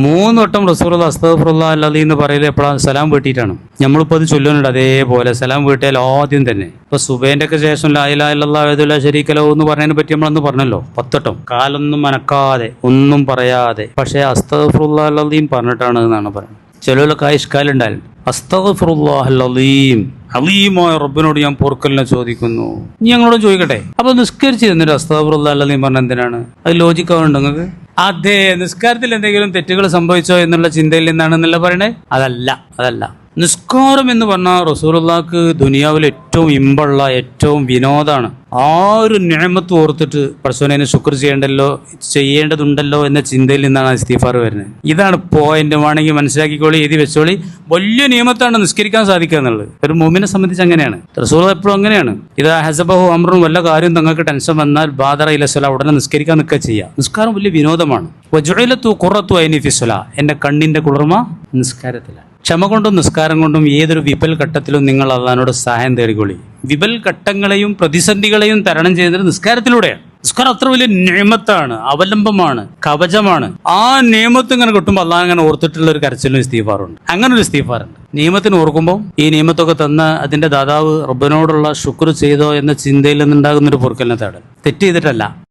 3 വട്ടം റസൂലുള്ളാഹി അസ്തഗ്ഫിറുല്ലാഹ് അൽ-അദീം എന്ന് പറയൽ എപ്പോഴാണ്? സലാം വീട്ടിയിട്ടാണ്. നമ്മളിപ്പോൾ അത് ചൊല്ലുന്നുണ്ട്. അതേപോലെ സലാം വീട്ടിയാൽ ആദ്യം തന്നെ ഇപ്പോൾ സുബൈൻ്റെ ഒക്കെ ശേഷം ലാ ഇലാഹ ഇല്ലല്ലാഹു വഹ്ദഹു ലാ ശരീക ലഹു എന്ന് പറഞ്ഞതിനെ പറ്റി നമ്മളന്ന് പറഞ്ഞല്ലോ 10 വട്ടം. കാലൊന്നും അനക്കാതെ ഒന്നും പറയാതെ, പക്ഷേ അസ്തഗ്ഫിറുല്ലാഹ് അൽ-അദീം പറഞ്ഞിട്ടാണ് എന്നാണ് പറയുന്നത്. ചിലവരൊക്കെ ഇഷ്കാലുണ്ടായാലും അസ്തഗ്ഫിറുല്ലാഹ് അൽ-അദീം, അലീമായ റബ്ബിനോട് ഞാൻ പൊറുക്കലിനെ ചോദിക്കുന്നു. ഇനി ഞങ്ങളോട് ചോദിക്കട്ടെ, അപ്പൊ നിസ്കരിച്ച് എന്നിട്ട് അസ്തഗ്ഫിറുല്ലാഹ് അൽ-അദീം പറഞ്ഞ എന്തിനാണ്? അത് ലോജിക്കാവുന്നുണ്ടോ നിങ്ങൾക്ക്? അതെ, നിസ്കാരത്തിൽ എന്തെങ്കിലും തെറ്റുകൾ സംഭവിച്ചോ എന്നുള്ള ചിന്തയിൽ നിന്നാണെന്നല്ല പറയണേ. അതല്ല. നിസ്കാരം എന്ന് പറഞ്ഞാൽ റസൂലുള്ളാഹിക്ക് ദുനിയാവിൽ ഏറ്റവും ഇമ്പുള്ള ഏറ്റവും വിനോദമാണ്. ആ ഒരു നിഅമത്ത് ഓർത്തിട്ട് പടച്ചോനെ ശുക്ർ ചെയ്യേണ്ടതുണ്ടല്ലോ എന്ന ചിന്തയിൽ നിന്നാണ് ഇസ്തിഗ്ഫാർ വരുന്നത്. ഇതാണ് പോയിന്റ്. വേണമെങ്കിൽ മനസ്സിലാക്കിക്കോളി, എഴുതി വെച്ചോളി. വലിയ നിയമത്താണ് നിസ്കരിക്കാൻ സാധിക്കുക എന്നുള്ളത്. ഒരു മുഅ്മിനെ സംബന്ധിച്ച് അങ്ങനെയാണ്. റസൂലുള്ളാഹി എപ്പോഴും അങ്ങനെയാണ്. ഇതാ ഹസബഹു അംറുൻ, വല്ല കാര്യം നിങ്ങൾക്ക് ടെൻഷൻ വന്നാൽ ബാദറ ഇല സ്വലാ, ഉടനെ നിസ്കരിക്കാൻ നിൽക്കുക ചെയ്യുക. നിസ്കാരം വലിയ വിനോദമാണ്. വജുഇലതു ഖുറത്തു ഐനി ഫി സ്വലാ, എൻ്റെ കണ്ണിൻ്റെ കുളിർമ നിസ്കാരത്തിലാണ്. ക്ഷമ കൊണ്ടും നിസ്കാരം കൊണ്ടും ഏതൊരു വിപൽ ഘട്ടത്തിലും നിങ്ങൾ അള്ളാഹിനോട് സഹായം തേടിക്കൊള്ളി. വിപൽ ഘട്ടങ്ങളെയും പ്രതിസന്ധികളെയും തരണം ചെയ്യുന്നത് നിസ്കാരത്തിലൂടെയാണ്. നിസ്കാരം അത്ര വലിയ നിയമത്താണ്, അവലംബമാണ്, കവചമാണ്. ആ നിയമത്ത് ഇങ്ങനെ കിട്ടുമ്പോൾ അള്ളാഹ് അങ്ങനെ ഓർത്തിട്ടുള്ള ഒരു കരച്ചിലും ഇസ്തിഗ്ഫാറുണ്ട്. അങ്ങനെ ഒരു ഇസ്തിഗ്ഫാറുണ്ട്. നിയമത്തിന് ഓർക്കുമ്പോൾ ഈ നിയമത്തൊക്കെ തന്ന അതിന്റെ ദാതാവ് റബ്ബിനോടുള്ള ശുക്ർ ചെയ്തോ എന്ന ചിന്തയിൽ നിന്നുണ്ടാകുന്നൊരു പൊറുക്കലിനെ തേടൽ. തെറ്റ് ചെയ്തിട്ടല്ല.